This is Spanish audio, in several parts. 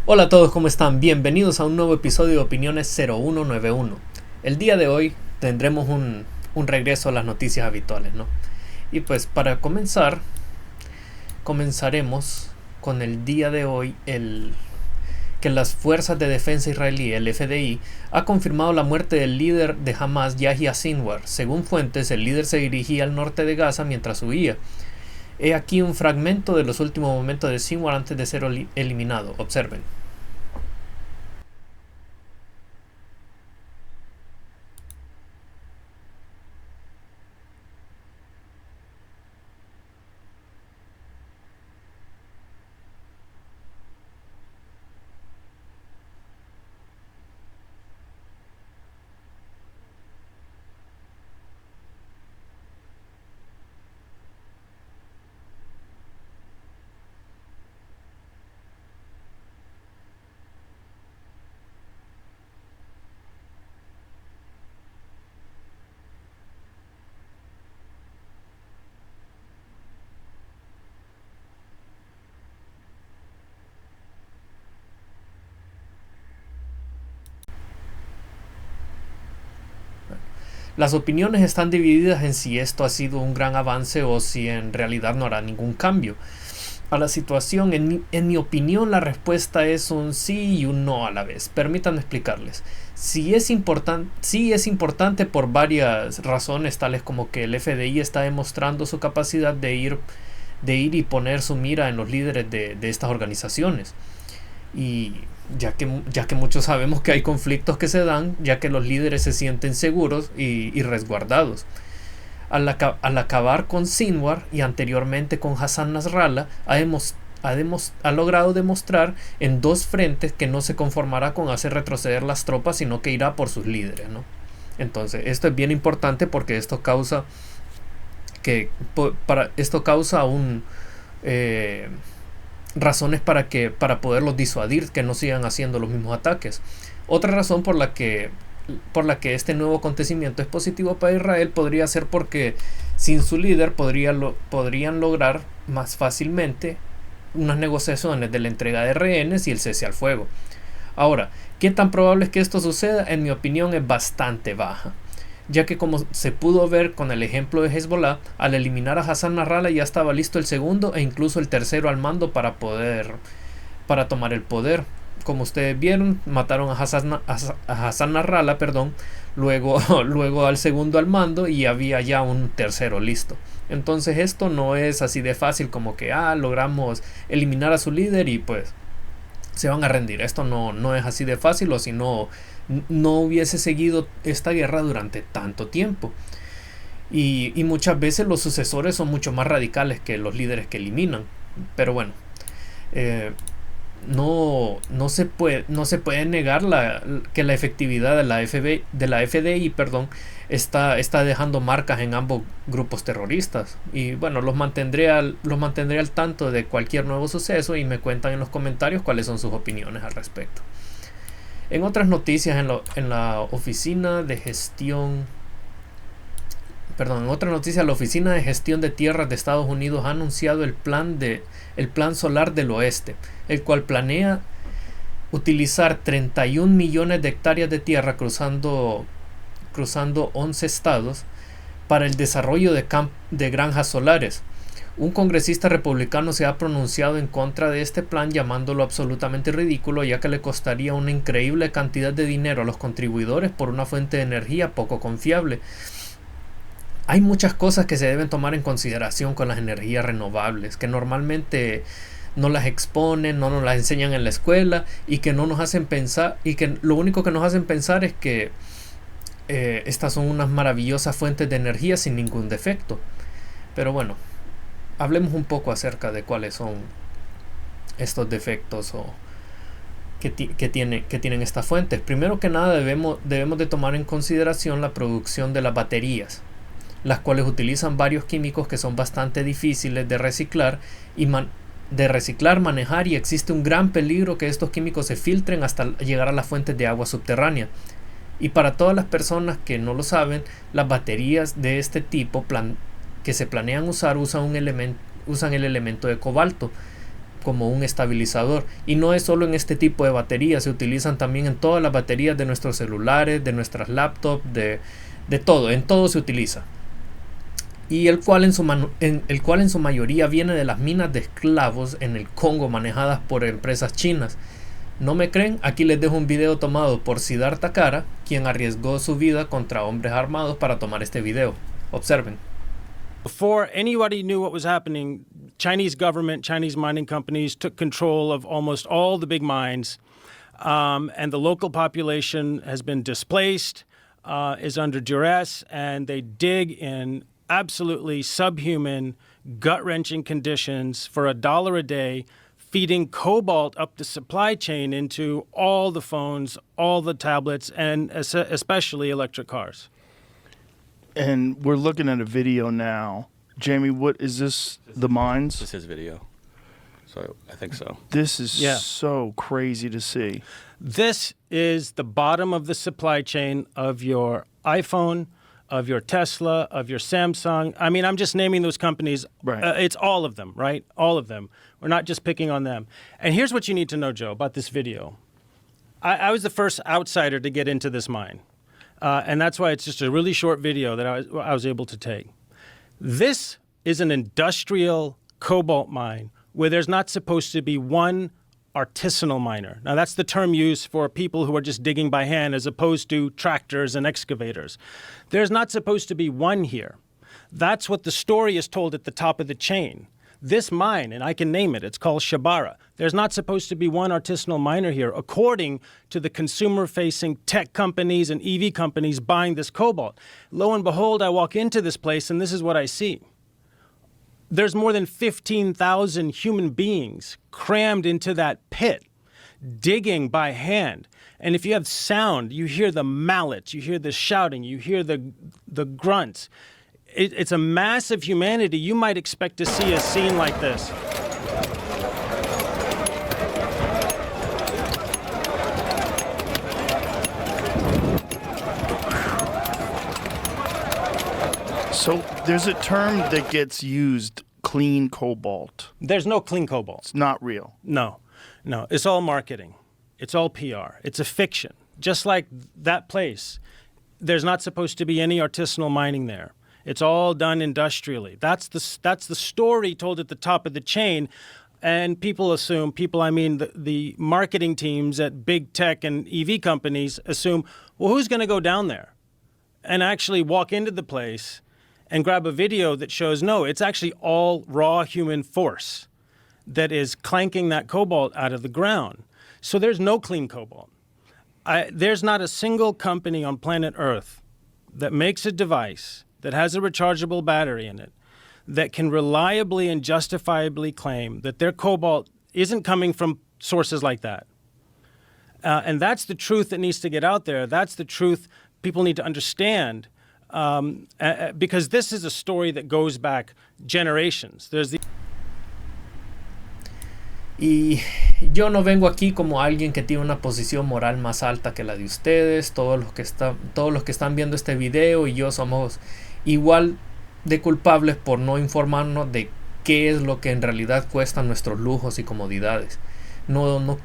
Hola a todos, ¿cómo están? Bienvenidos a un nuevo episodio de Opiniones 0191. El día de hoy tendremos un regreso a las noticias habituales, ¿no? Y pues para comenzar, comenzaremos con el día de hoy, que las Fuerzas de Defensa Israelí, el FDI, ha confirmado la muerte del líder de Hamas, Yahya Sinwar. Según fuentes, el líder se dirigía al norte de Gaza mientras huía. He aquí un fragmento de los últimos momentos de Sinwar antes de ser eliminado. Observen. Las opiniones están divididas en si esto ha sido un gran avance o si en realidad no hará ningún cambio a la situación. En mi opinión, la respuesta es un sí y un no a la vez. Permítanme explicarles. Sí es importante por varias razones, tales como que el FDI está demostrando su capacidad de ir y poner su mira en los líderes de estas organizaciones. Y ya que muchos sabemos que hay conflictos que se dan, ya que los líderes se sienten seguros y resguardados. Al acabar con Sinwar y anteriormente con Hassan Nasrallah, ha logrado demostrar en dos frentes que no se conformará con hacer retroceder las tropas, sino que irá por sus líderes, ¿no? Entonces, esto es bien importante porque esto causa razones para poderlos disuadir, que no sigan haciendo los mismos ataques. Otra razón por la que este nuevo acontecimiento es positivo para Israel podría ser porque sin su líder podrían lograr más fácilmente unas negociaciones de la entrega de rehenes y el cese al fuego. Ahora, ¿qué tan probable es que esto suceda? En mi opinión es bastante baja, ya que como se pudo ver con el ejemplo de Hezbollah, al eliminar a Hassan Nasrallah ya estaba listo el segundo e incluso el tercero al mando para tomar el poder. Como ustedes vieron, mataron a Hassan Nasrallah, luego al segundo al mando y había ya un tercero listo. Entonces esto no es así de fácil como que logramos eliminar a su líder y pues se van a rendir. Esto no es así de fácil, o si no hubiese seguido esta guerra durante tanto tiempo. Y muchas veces los sucesores son mucho más radicales que los líderes que eliminan. Pero bueno, no se puede negar que la efectividad de la FDI está dejando marcas en ambos grupos terroristas. Y bueno, los mantendré al tanto de cualquier nuevo suceso y me cuentan en los comentarios cuáles son sus opiniones al respecto. En otras noticias, la Oficina de Gestión de Tierras de Estados Unidos ha anunciado el plan solar del oeste, el cual planea utilizar 31 millones de hectáreas de tierra cruzando 11 estados para el desarrollo de granjas solares. Un congresista republicano se ha pronunciado en contra de este plan, llamándolo absolutamente ridículo, ya que le costaría una increíble cantidad de dinero a los contribuidores por una fuente de energía poco confiable. Hay muchas cosas que se deben tomar en consideración con las energías renovables, que normalmente no las exponen, no nos las enseñan en la escuela y que no nos hacen pensar, y que lo único que nos hacen pensar es que estas son unas maravillosas fuentes de energía sin ningún defecto. Pero bueno, hablemos un poco acerca de cuáles son estos defectos que tienen estas fuentes. Primero que nada debemos de tomar en consideración la producción de las baterías, las cuales utilizan varios químicos que son bastante difíciles de reciclar, manejar, y existe un gran peligro que estos químicos se filtren hasta llegar a las fuentes de agua subterránea. Y para todas las personas que no lo saben, las baterías de este tipo que se planean usar usan el elemento de cobalto, como un estabilizador. Y no es solo en este tipo de baterías, se utilizan también en todas las baterías de nuestros celulares, de nuestras laptops, de todo, en todo se utiliza. Y el cual en su mayoría viene de las minas de esclavos en el Congo manejadas por empresas chinas. ¿No me creen? Aquí les dejo un video tomado por Siddhartha Kara, quien arriesgó su vida contra hombres armados para tomar este video. Observen. Before anybody knew what was happening, Chinese government, Chinese mining companies took control of almost all the big mines, and the local population has been displaced, is under duress, and they dig in absolutely subhuman, gut-wrenching conditions for $1 a day, feeding cobalt up the supply chain into all the phones, all the tablets, and especially electric cars. And we're looking at a video now. Jamie, what is this? The mines? This is video. So I think so. This is so crazy to see. This is the bottom of the supply chain of your iPhone, of your Tesla, of your Samsung. I mean, I'm just naming those companies. Right. It's all of them, right? All of them. We're not just picking on them. And here's what you need to know, Joe, about this video. I was the first outsider to get into this mine. And that's why it's just a really short video that I was able to take. This is an industrial cobalt mine where there's not supposed to be one artisanal miner. Now, that's the term used for people who are just digging by hand as opposed to tractors and excavators. There's not supposed to be one here. That's what the story is told at the top of the chain. This mine, and I can name it, it's called Shabara. There's not supposed to be one artisanal miner here, according to the consumer-facing tech companies and EV companies buying this cobalt. Lo and behold, I walk into this place, and this is what I see. There's more than 15,000 human beings crammed into that pit, digging by hand. And if you have sound, you hear the mallets, you hear the shouting, you hear the grunts. It's a mass of humanity. You might expect to see a scene like this. So there's a term that gets used, clean cobalt. There's no clean cobalt. It's not real. No. It's all marketing. It's all PR. It's a fiction. Just like that place, there's not supposed to be any artisanal mining there. It's all done industrially. That's the story told at the top of the chain. And people assume, I mean the marketing teams at big tech and EV companies assume, well, who's going to go down there and actually walk into the place and grab a video that shows, no, it's actually all raw human force that is clanking that cobalt out of the ground. So there's no clean cobalt. There's not a single company on planet Earth that makes a device that has a rechargeable battery in it that can reliably and justifiably claim that their cobalt isn't coming from sources like that. And that's the truth that needs to get out there. That's the truth people need to understand, because this is a story that goes back generations. Y yo no vengo aquí como alguien que tiene una posición moral más alta que la de ustedes. Todos los que están viendo este video y yo somos igual de culpables por no informarnos de qué es lo que en realidad cuestan nuestros lujos y comodidades. No me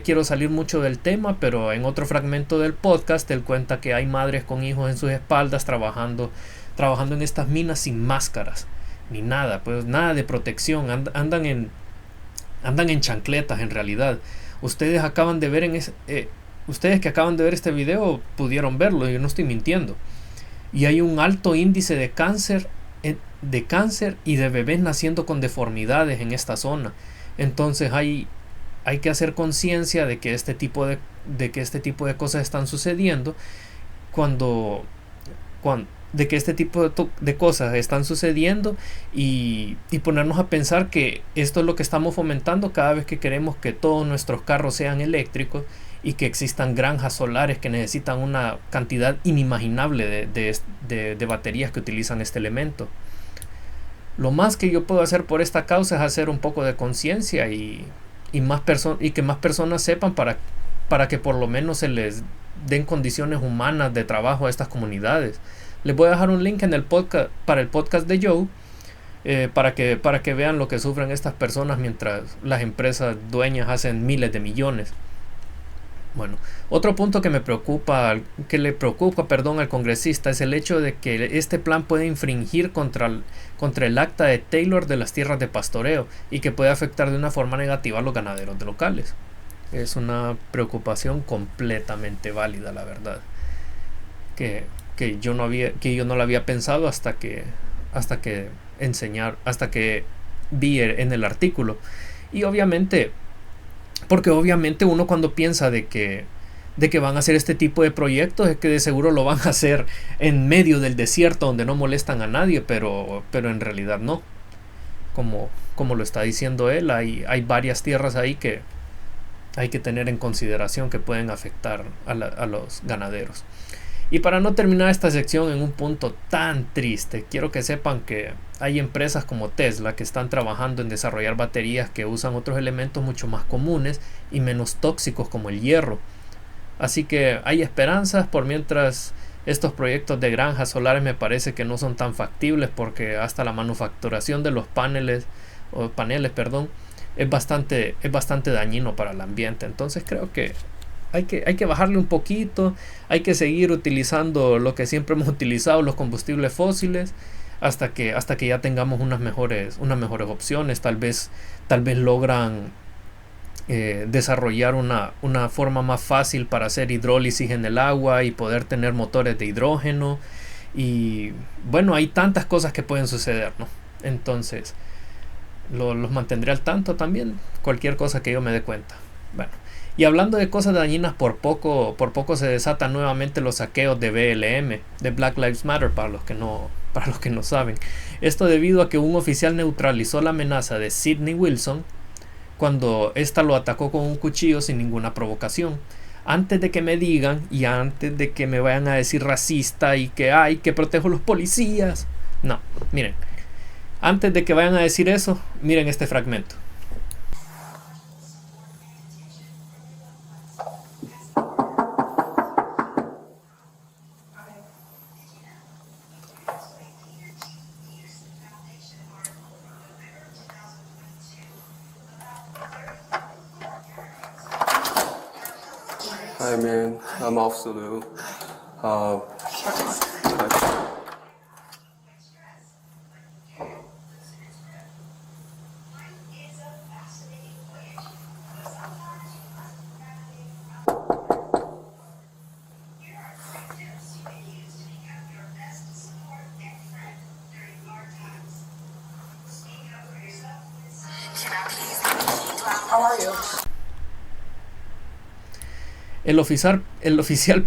quiero salir mucho del tema, pero en otro fragmento del podcast él cuenta que hay madres con hijos en sus espaldas trabajando en estas minas sin máscaras ni nada, pues nada de protección. Andan en chancletas en realidad. Ustedes que acaban de ver este video pudieron verlo, yo no estoy mintiendo. Y hay un alto índice de cáncer y de bebés naciendo con deformidades en esta zona. Entonces hay que hacer conciencia de que este tipo de cosas están sucediendo de que este tipo de cosas están sucediendo y ponernos a pensar que esto es lo que estamos fomentando cada vez que queremos que todos nuestros carros sean eléctricos y que existan granjas solares que necesitan una cantidad inimaginable de baterías que utilizan este elemento. Lo más que yo puedo hacer por esta causa es hacer un poco de conciencia y que más personas sepan para que por lo menos se les den condiciones humanas de trabajo a estas comunidades. Les voy a dejar un link en el podcast para el podcast de Joe para que vean lo que sufren estas personas mientras las empresas dueñas hacen miles de millones. Bueno, otro punto que le preocupa, perdón, al congresista es el hecho de que este plan puede infringir contra el acta de Taylor de las tierras de pastoreo y que puede afectar de una forma negativa a los ganaderos locales. Es una preocupación completamente válida, la verdad, que yo no la había pensado hasta que vi en el artículo. Y obviamente, porque obviamente uno cuando piensa de que van a hacer este tipo de proyectos es que de seguro lo van a hacer en medio del desierto donde no molestan a nadie, pero en realidad no. Como lo está diciendo él, hay varias tierras ahí que hay que tener en consideración que pueden afectar a los ganaderos. Y para no terminar esta sección en un punto tan triste, quiero que sepan que hay empresas como Tesla que están trabajando en desarrollar baterías que usan otros elementos mucho más comunes y menos tóxicos como el hierro. Así que hay esperanzas, por mientras estos proyectos de granjas solares me parece que no son tan factibles porque hasta la manufacturación de los paneles, es bastante dañino para el ambiente. Entonces creo que hay que bajarle un poquito, hay que seguir utilizando lo que siempre hemos utilizado, los combustibles fósiles, hasta que ya tengamos unas mejores opciones. Tal vez logran desarrollar una forma más fácil para hacer hidrólisis en el agua y poder tener motores de hidrógeno. Y bueno, hay tantas cosas que pueden suceder, ¿no? Entonces los mantendré al tanto también, cualquier cosa que yo me dé cuenta. Bueno, y hablando de cosas dañinas, por poco se desatan nuevamente los saqueos de BLM, de Black Lives Matter, para los que no saben. Esto debido a que un oficial neutralizó la amenaza de Sidney Wilson cuando ésta lo atacó con un cuchillo sin ninguna provocación. Antes de que me digan y antes de que me vayan a decir racista y que protejo a los policías. No, miren. Antes de que vayan a decir eso, miren este fragmento. Hi man, I'm Officer Liu. How are you? El oficial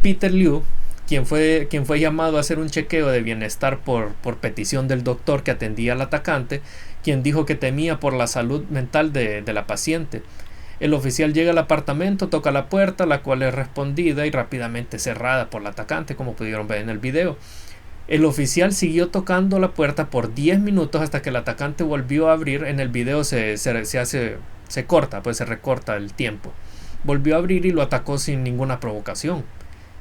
Peter Liu, quien fue llamado a hacer un chequeo de bienestar por petición del doctor que atendía al atacante, quien dijo que temía por la salud mental de la paciente. El oficial llega al apartamento, toca la puerta, la cual es respondida y rápidamente cerrada por el atacante, como pudieron ver en el video. El oficial siguió tocando la puerta por 10 minutos hasta que el atacante volvió a abrir. En el video se corta, pues se recorta el tiempo. Volvió a abrir y lo atacó sin ninguna provocación.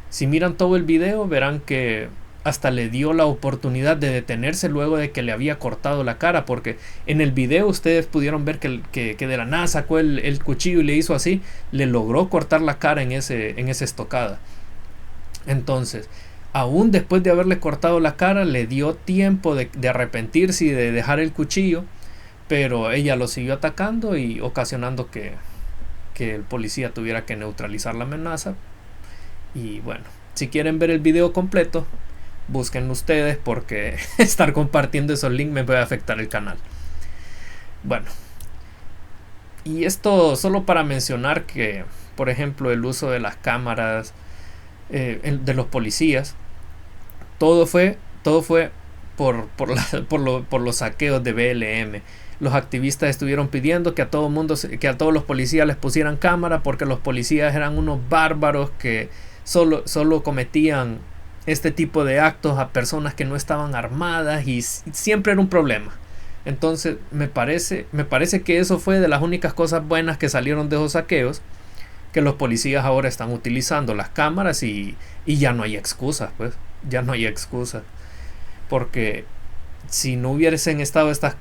Si miran todo el video verán que hasta le dio la oportunidad de detenerse luego de que le había cortado la cara, porque en el video ustedes pudieron ver que de la nada sacó el cuchillo y le hizo así, le logró cortar la cara en esa estocada. Entonces, aún después de haberle cortado la cara, le dio tiempo de arrepentirse y de dejar el cuchillo, pero ella lo siguió atacando y ocasionando que el policía tuviera que neutralizar la amenaza. Y bueno, si quieren ver el video completo, búsquenlo ustedes, porque estar compartiendo esos links me puede afectar el canal. Bueno, y esto solo para mencionar que, por ejemplo, el uso de las cámaras de los policías, todo fue por los saqueos de BLM. Los activistas estuvieron pidiendo que a todos los policías les pusieran cámara, porque los policías eran unos bárbaros que solo cometían este tipo de actos a personas que no estaban armadas, y siempre era un problema. Entonces me parece que eso fue de las únicas cosas buenas que salieron de esos saqueos, que los policías ahora están utilizando las cámaras y ya no hay excusas, pues ya no hay excusas, porque si no hubiesen estado estas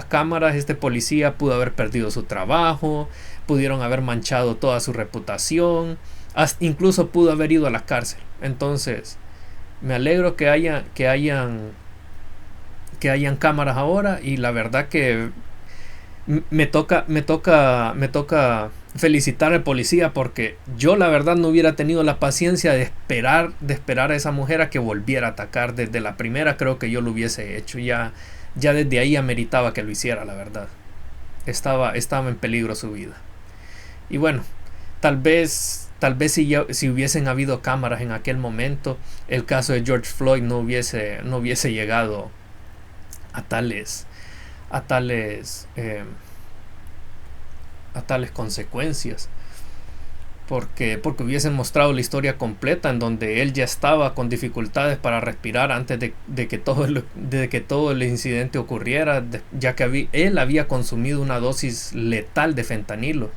cámaras, este policía pudo haber perdido su trabajo, pudieron haber manchado toda su reputación, incluso pudo haber ido a la cárcel. Entonces, me alegro que hayan cámaras ahora, y la verdad que me toca felicitar al policía, porque yo la verdad no hubiera tenido la paciencia de esperar a esa mujer a que volviera a atacar. Desde la primera creo que yo lo hubiese hecho. Ya desde ahí ameritaba que lo hiciera, la verdad. Estaba en peligro su vida. Y bueno, tal vez si hubiesen habido cámaras en aquel momento, el caso de George Floyd no hubiese llegado a tales consecuencias, porque hubiesen mostrado la historia completa, en donde él ya estaba con dificultades para respirar antes de que todo el incidente ocurriera, ya que él había consumido una dosis letal de fentanilo.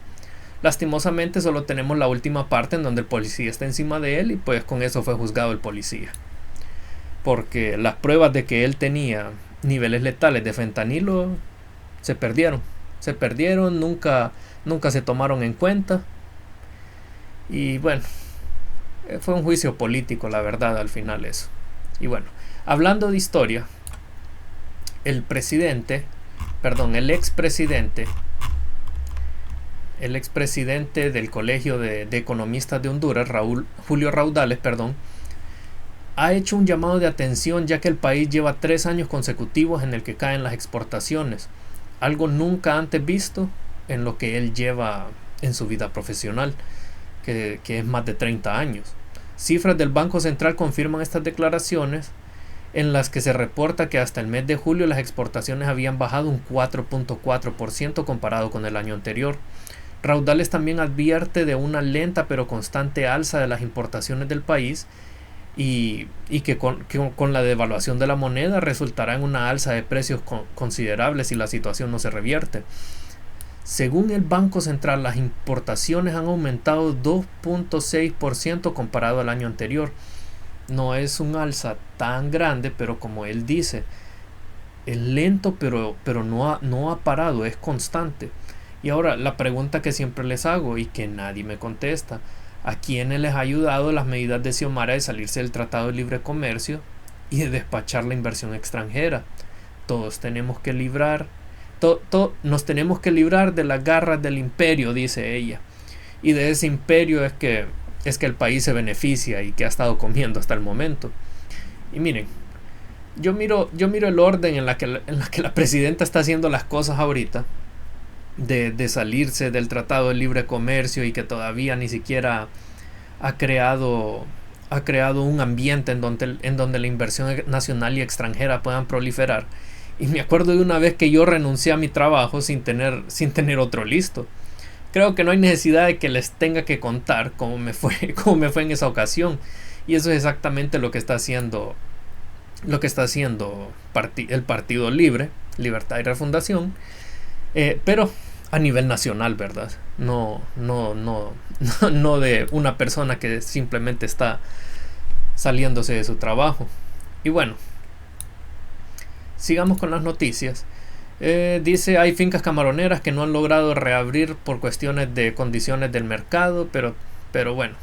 Lastimosamente solo tenemos la última parte, en donde el policía está encima de él, y pues con eso fue juzgado el policía, porque las pruebas de que él tenía niveles letales de fentanilo se perdieron, nunca se tomaron en cuenta. Y bueno, fue un juicio político, la verdad, al final eso. Y bueno, hablando de historia, el expresidente del Colegio de Economistas de Honduras, Julio Raudales, ha hecho un llamado de atención, ya que el país lleva 3 años consecutivos en el que caen las exportaciones, algo nunca antes visto en lo que él lleva en su vida profesional, que es más de 30 años. Cifras del Banco Central confirman estas declaraciones, en las que se reporta que hasta el mes de julio las exportaciones habían bajado un 4.4% comparado con el año anterior. Raudales también advierte de una lenta pero constante alza de las importaciones del país, y que con la devaluación de la moneda resultará en una alza de precios considerable si la situación no se revierte. Según el Banco Central, las importaciones han aumentado 2.6% comparado al año anterior. No es un alza tan grande, pero como él dice, es lento, pero no ha parado, es constante. Y ahora la pregunta que siempre les hago y que nadie me contesta: ¿a quiénes les ha ayudado las medidas de Xiomara de salirse del Tratado de Libre Comercio y de despachar la inversión extranjera? Todos tenemos que nos tenemos que librar de las garras del imperio, dice ella. Y de ese imperio es que el país se beneficia y que ha estado comiendo hasta el momento. Y miren, yo miro el orden en la que la presidenta está haciendo las cosas ahorita, de salirse del Tratado de Libre Comercio, y que todavía ni siquiera ha creado un ambiente en donde la inversión nacional y extranjera puedan proliferar. Y me acuerdo de una vez que yo renuncié a mi trabajo sin tener otro listo. Creo que no hay necesidad de que les tenga que contar cómo me fue en esa ocasión. Y eso es exactamente lo que está haciendo el Partido Libre, Libertad y Refundación, pero a nivel nacional, ¿verdad? No de una persona que simplemente está saliéndose de su trabajo. Y bueno, sigamos con las noticias. Dice: hay fincas camaroneras que no han logrado reabrir por cuestiones de condiciones del mercado, pero bueno.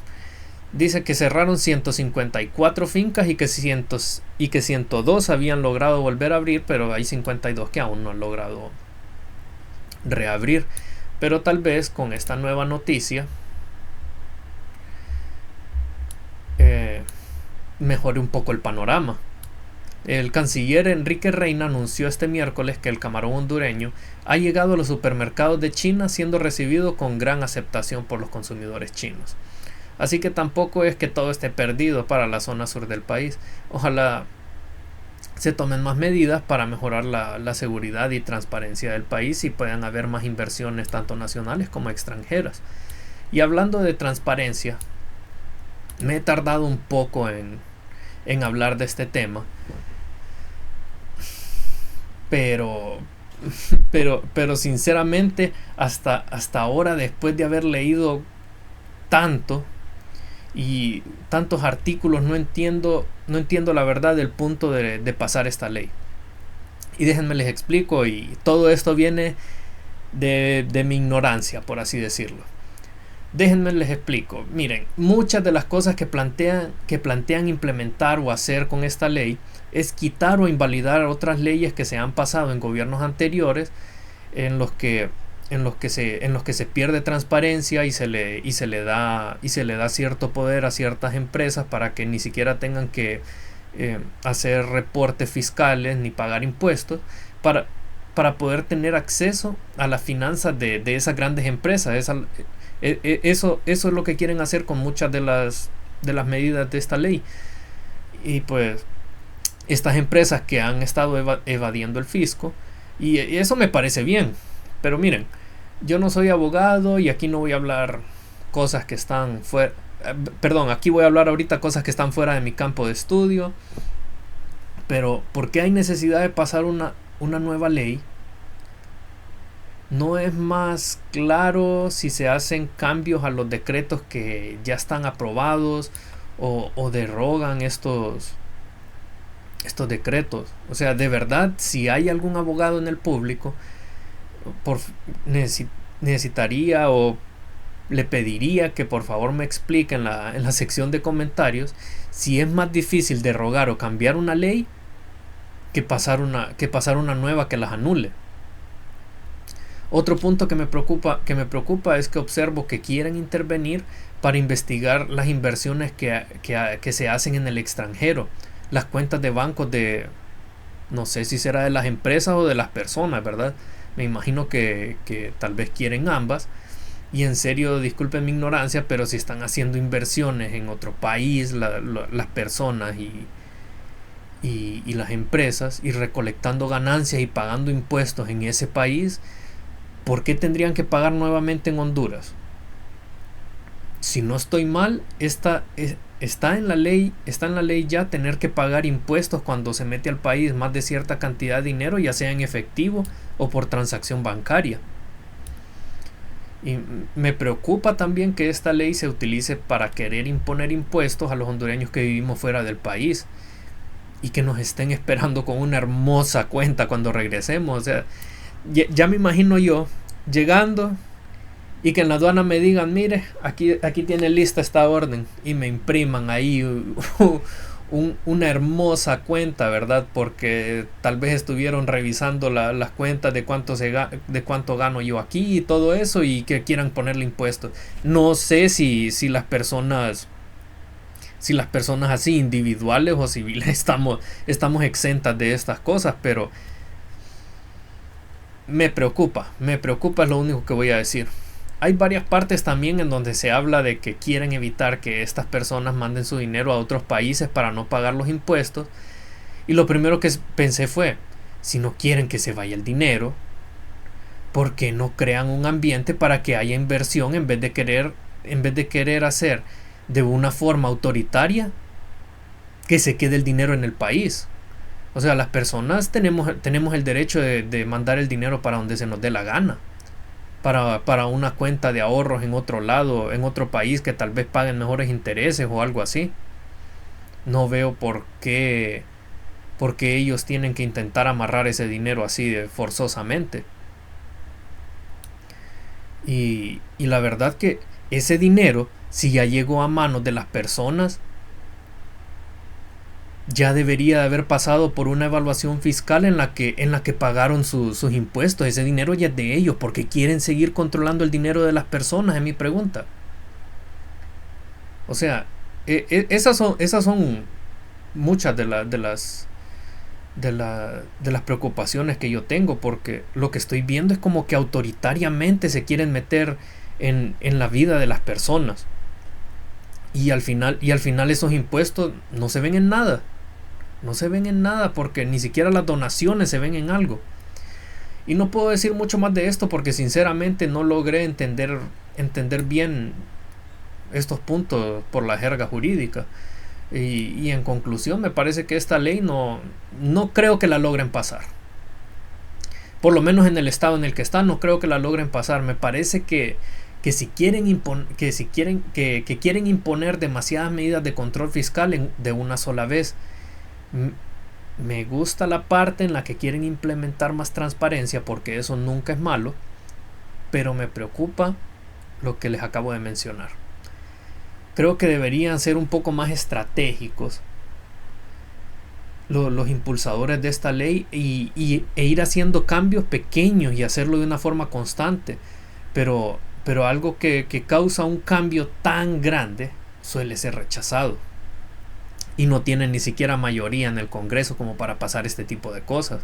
Dice que cerraron 154 fincas y que 102 habían logrado volver a abrir, pero hay 52 que aún no han logrado reabrir. Pero tal vez con esta nueva noticia mejore un poco el panorama. El canciller Enrique Reina anunció este miércoles que el camarón hondureño ha llegado a los supermercados de China, siendo recibido con gran aceptación por los consumidores chinos. Así que tampoco es que todo esté perdido para la zona sur del país. Ojalá se tomen más medidas para mejorar la seguridad y transparencia del país, y puedan haber más inversiones tanto nacionales como extranjeras. Y hablando de transparencia, me he tardado un poco en hablar de este tema, pero sinceramente hasta ahora, después de haber leído tanto y tantos artículos, no entiendo la verdad del punto de pasar esta ley. Y déjenme les explico, y todo esto viene de mi ignorancia, por así decirlo. Déjenme les explico. Miren, muchas de las cosas que plantean implementar o hacer con esta ley es quitar o invalidar otras leyes que se han pasado en gobiernos anteriores en los que se pierde transparencia y se le da cierto poder a ciertas empresas para que ni siquiera tengan que hacer reportes fiscales ni pagar impuestos para poder tener acceso a las finanzas de esas grandes empresas. Eso es lo que quieren hacer con muchas de las medidas de esta ley. Y pues estas empresas que han estado evadiendo el fisco, y eso me parece bien, pero miren, yo no soy abogado y aquí no voy a hablar cosas que están fuera, aquí voy a hablar ahorita cosas que están fuera de mi campo de estudio. Pero ¿por qué hay necesidad de pasar una nueva ley? ¿No es más claro si se hacen cambios a los decretos que ya están aprobados o derogan estos decretos? O sea, de verdad, si hay algún abogado en el público, necesitaría o le pediría que por favor me explique en la sección de comentarios si es más difícil derogar o cambiar una ley que pasar una nueva que las anule. Otro punto que me preocupa es que observo que quieren intervenir para investigar las inversiones que se hacen en el extranjero, las cuentas de bancos no sé si será de las empresas o de las personas, ¿verdad? Me imagino que tal vez quieren ambas. Y en serio, disculpen mi ignorancia, pero si están haciendo inversiones en otro país, las personas y las empresas, y recolectando ganancias y pagando impuestos en ese país, ¿por qué tendrían que pagar nuevamente en Honduras? Si no estoy mal, está en la ley ya tener que pagar impuestos cuando se mete al país más de cierta cantidad de dinero, ya sea en efectivo o por transacción bancaria. Y me preocupa también que esta ley se utilice para querer imponer impuestos a los hondureños que vivimos fuera del país y que nos estén esperando con una hermosa cuenta cuando regresemos. O sea, ya me imagino yo llegando y que en la aduana me digan, mire, aquí tiene lista esta orden, y me impriman ahí una hermosa cuenta, ¿verdad? Porque tal vez estuvieron revisando las cuentas de cuánto gano yo aquí y todo eso, y que quieran ponerle impuestos. No sé si las personas así individuales o civiles estamos exentas de estas cosas, pero me preocupa, es lo único que voy a decir. Hay varias partes también en donde se habla de que quieren evitar que estas personas manden su dinero a otros países para no pagar los impuestos. Y lo primero que pensé fue, si no quieren que se vaya el dinero, ¿por qué no crean un ambiente para que haya inversión en vez de querer hacer de una forma autoritaria que se quede el dinero en el país? O sea, las personas tenemos el derecho de mandar el dinero para donde se nos dé la gana. Para una cuenta de ahorros en otro lado, en otro país, que tal vez paguen mejores intereses o algo así. No veo por qué ellos tienen que intentar amarrar ese dinero así forzosamente. Y la verdad que ese dinero, si ya llegó a manos de las personas, ya debería de haber pasado por una evaluación fiscal en la que pagaron sus impuestos. Ese dinero ya es de ellos. ¿Por qué quieren seguir controlando el dinero de las personas? Es mi pregunta. O sea, esas son muchas de las preocupaciones que yo tengo, porque lo que estoy viendo es como que autoritariamente se quieren meter en la vida de las personas. Y al final esos impuestos no se ven en nada. No se ven en nada, porque ni siquiera las donaciones se ven en algo. Y no puedo decir mucho más de esto porque sinceramente no logré entender bien estos puntos por la jerga jurídica. Y en conclusión, me parece que esta ley no creo que la logren pasar. Por lo menos en el estado en el que está, no creo que la logren pasar. Me parece que quieren imponer demasiadas medidas de control fiscal de una sola vez, Me gusta la parte en la que quieren implementar más transparencia, porque eso nunca es malo, pero me preocupa lo que les acabo de mencionar. Creo que deberían ser un poco más estratégicos los impulsadores de esta ley e ir haciendo cambios pequeños y hacerlo de una forma constante. Pero algo que causa un cambio tan grande suele ser rechazado. Y no tienen ni siquiera mayoría en el Congreso como para pasar este tipo de cosas.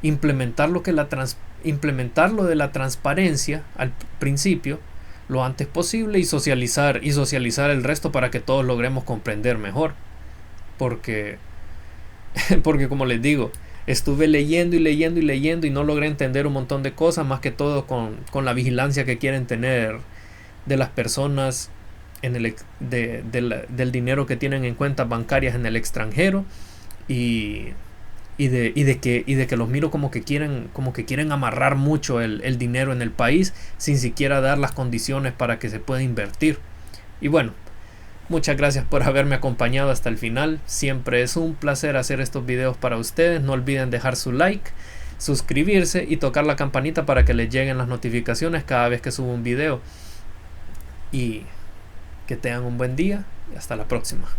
Implementar lo de la transparencia al principio lo antes posible y socializar el resto para que todos logremos comprender mejor. Porque como les digo, estuve leyendo y no logré entender un montón de cosas, más que todo con la vigilancia que quieren tener de las personas del dinero que tienen en cuentas bancarias en el extranjero, y de que los miro como que quieren amarrar mucho el dinero en el país sin siquiera dar las condiciones para que se pueda invertir. Y bueno, muchas gracias por haberme acompañado hasta el final. Siempre es un placer hacer estos videos para ustedes. No olviden dejar su like, suscribirse y tocar la campanita para que les lleguen las notificaciones cada vez que subo un video. Y que tengan un buen día y hasta la próxima.